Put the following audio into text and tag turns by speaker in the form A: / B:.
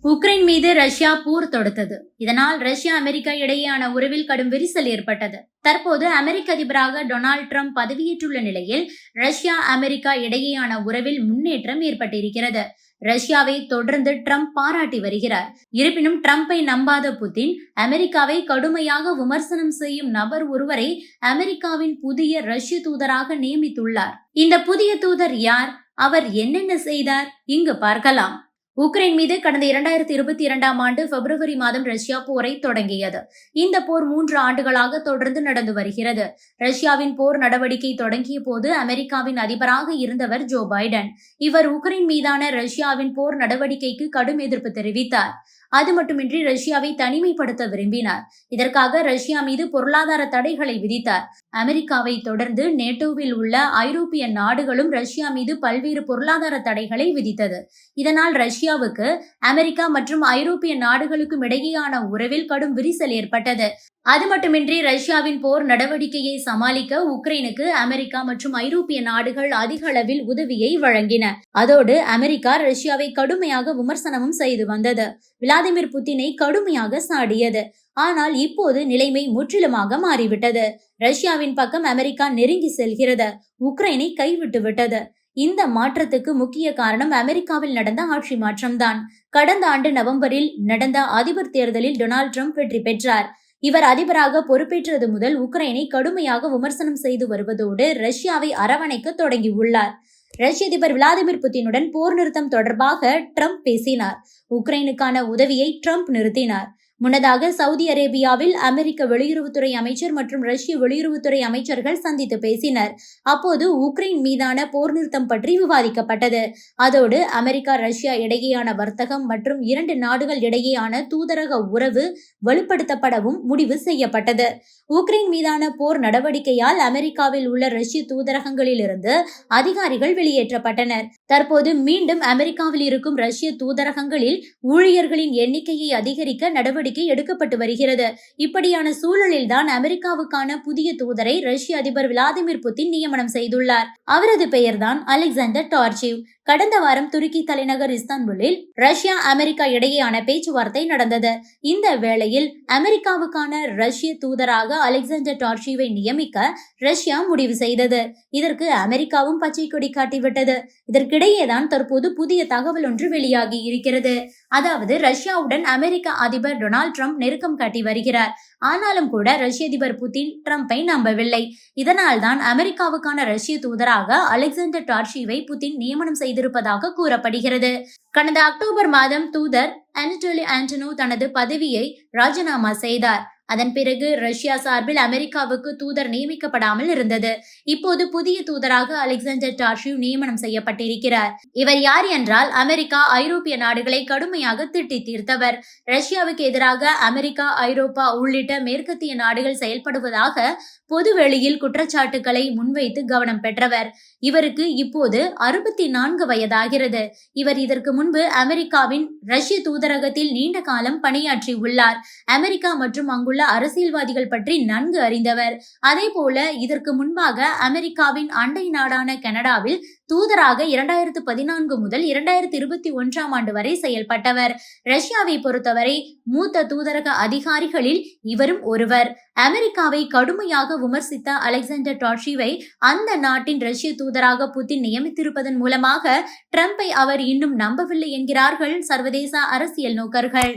A: Ukraine மீது Russia போர் தொடுத்தது. இதனால் Russia America இடையேயான உறவில் கடும் விரிசல் ஏற்பட்டது. தற்போது அமெரிக்க அதிபராக டொனால்ட் ட்ரம்ப் பதவியேற்றுள்ள நிலையில் ரஷ்யா அமெரிக்கா இடையேயான உறவில் முன்னேற்றம் ஏற்பட்டிருக்கிறது. ரஷ்யாவை தொடர்ந்து ட்ரம்ப் பாராட்டி வருகிறார். இருப்பினும் ட்ரம்பை நம்பாத புதின் அமெரிக்காவை கடுமையாக விமர்சனம் செய்யும் நபர் ஒருவரை அமெரிக்காவின் புதிய ரஷ்ய தூதராக நியமித்துள்ளார். இந்த புதிய தூதர் யார்? அவர் என்னென்ன செய்தார்? இங்கு பார்க்கலாம். உக்ரைன் மீது கடந்த 2022ஆம் ஆண்டு பிப்ரவரி மாதம் ரஷ்யா போரை தொடங்கியது. இந்த போர் 3 ஆண்டுகளாக தொடர்ந்து நடந்து வருகிறது. ரஷ்யாவின் போர் நடவடிக்கை தொடங்கிய போது அமெரிக்காவின் அதிபராக இருந்தவர் ஜோ பைடன். இவர் உக்ரைன் மீதான ரஷ்யாவின் போர் நடவடிக்கைக்கு கடும் எதிர்ப்பு தெரிவித்தார். அது மட்டுமின்றி ரஷ்யாவை தனிமைப்படுத்த விரும்பினார். இதற்காக ரஷ்யா மீது பொருளாதார தடைகளை விதித்தார். அமெரிக்காவை தொடர்ந்து நேட்டோவில் உள்ள ஐரோப்பிய நாடுகளும் ரஷ்யா மீது பல்வேறு பொருளாதார தடைகளை விதித்தது. இதனால் ரஷ்யாவுக்கு அமெரிக்கா மற்றும் ஐரோப்பிய நாடுகளுக்கும் இடையேயான உறவில் கடும் விரிசல் ஏற்பட்டது. அது மட்டுமின்றி ரஷ்யாவின் போர் நடவடிக்கையை சமாளிக்க உக்ரைனுக்கு அமெரிக்கா மற்றும் ஐரோப்பிய நாடுகள் அதிக அளவில் உதவியை வழங்கின. அதோடு அமெரிக்கா ரஷ்யாவை கடுமையாக விமர்சனமும் செய்து வந்தது. விளாடிமிர் புதினை கடுமையாக சாடியது. ஆனால் இப்போது நிலைமை முற்றிலுமாக மாறிவிட்டது. ரஷ்யாவின் பக்கம் அமெரிக்கா நெருங்கி செல்கிறது. உக்ரைனை கைவிட்டு விட்டது. இந்த மாற்றத்துக்கு முக்கிய காரணம் அமெரிக்காவில் நடந்த ஆட்சி மாற்றம்தான். கடந்த ஆண்டு நவம்பரில் நடந்த அதிபர் தேர்தலில் டொனால்ட் ட்ரம்ப் வெற்றி பெற்றார். இவர் அதிபராக பொறுப்பேற்றது முதல் உக்ரைனை கடுமையாக விமர்சனம் செய்து வருவதோடு ரஷ்யாவை அரவணைக்க தொடங்கியுள்ளார். ரஷ்ய அதிபர் விளாடிமிர் புதினுடன் போர் நிறுத்தம் தொடர்பாக ட்ரம்ப் பேசினார். உக்ரைனுக்கான உதவியை ட்ரம்ப் நிறுத்தினார். முன்னதாக சவுதி அரேபியாவில் அமெரிக்க வெளியுறவுத்துறை அமைச்சர் மற்றும் ரஷ்ய வெளியுறவுத்துறை அமைச்சர்கள் சந்தித்து பேசினர். அப்போது உக்ரைன் மீதான போர் நிறுத்தம் பற்றி விவாதிக்கப்பட்டது. அதோடு அமெரிக்கா ரஷ்யா இடையேயான வர்த்தகம் மற்றும் 2 நாடுகள் இடையேயான தூதரக உறவு வலுப்படுத்தப்படவும் முடிவு செய்யப்பட்டது. உக்ரைன் மீதான போர் நடவடிக்கையால் அமெரிக்காவில் உள்ள ரஷ்ய தூதரகங்களில் இருந்து அதிகாரிகள் வெளியேற்றப்பட்டனர். தற்போது மீண்டும் அமெரிக்காவில் இருக்கும் ரஷ்ய தூதரகங்களில் ஊழியர்களின் எண்ணிக்கையை அதிகரிக்க நடவடிக்கை எடுக்கப்பட்டு வருகிறது. இப்படியான சூழலில்தான் அமெரிக்காவுக்கான புதிய தூதரை ரஷ்ய அதிபர் விளாடிமிர் புதின் நியமனம் செய்துள்ளார். அவரது பெயர்தான் அலெக்சாண்டர் டார்ச்சிவ். கடந்த வாரம் துருக்கி தலைநகர் இஸ்தான்புல்லில் ரஷ்யா அமெரிக்கா இடையேயான பேச்சுவார்த்தை நடந்தது. இந்த வேளையில் அமெரிக்காவுக்கான ரஷ்ய தூதராக அலெக்சாண்டர் டார்ச்சிவை நியமிக்க ரஷ்யா முடிவு செய்தது. இதற்கு அமெரிக்காவும் பச்சை கொடி காட்டிவிட்டது. இதற்கிடையேதான் தற்போது புதிய தகவல் ஒன்று வெளியாகி இருக்கிறது. அதாவது ரஷ்யாவுடன் அமெரிக்க அதிபர் டொனால்ட் ட்ரம்ப் நெருக்கம் காட்டி வருகிறார். ஆனாலும் கூட ரஷ்ய அதிபர் புதின் ட்ரம்பை நம்பவில்லை. இதனால் தான் அமெரிக்காவுக்கான ரஷ்ய தூதராக அலெக்சாண்டர் டார்ச்சிவை புதின் நியமனம் செய்திருப்பதாக கூறப்படுகிறது. கடந்த அக்டோபர் மாதம் தூதர் அனட்டோலி ஆண்டனோ தனது பதவியை ராஜினாமா செய்தார். அதன் பிறகு ரஷ்யா சார்பில் அமெரிக்காவுக்கு தூதர் நியமிக்கப்படாமல் இருந்தது. இப்போது புதிய தூதராக அலெக்சாண்டர் டார்ச்சிவ் நியமனம் செய்யப்பட்டிருக்கிறார். இவர் யார் என்றால் அமெரிக்கா ஐரோப்பிய நாடுகளை கடுமையாக திட்டி தீர்த்தவர். ரஷ்யாவுக்கு எதிராக அமெரிக்கா ஐரோப்பா உள்ளிட்ட மேற்கத்திய நாடுகள் செயல்படுவதாக பொதுவெளியில் குற்றச்சாட்டுகளை முன்வைத்து கவனம் பெற்றவர். இவருக்கு இப்போது 64 வயதாகிறது. இவர் இதற்கு முன்பு அமெரிக்காவின் ரஷ்ய தூதரகத்தில் நீண்ட காலம் பணியாற்றி உள்ளார். அமெரிக்கா மற்றும் அங்குள்ள அரசியல்வாதிகள் பற்றி நன்கு அறிந்தவர். அதே போல இதற்கு முன்பாக அமெரிக்காவின் அண்டை நாடான கனடாவில் தூதராக 2014 முதல் 2021ஆம் ஆண்டு வரை செயல்பட்டவர். ரஷ்யாவை பொறுத்தவரை மூத்த தூதரக அதிகாரிகளில் இவரும் ஒருவர். அமெரிக்காவை கடுமையாக விமர்சித்த அலெக்சாண்டர் டார்ச்சிவை அந்த நாட்டின் ரஷ்ய தூதராக புதின் நியமித்திருப்பதன் மூலமாக ட்ரம்பை அவர் இன்னும் நம்பவில்லை என்கிறார்கள் சர்வதேச அரசியல் நோக்கர்கள்.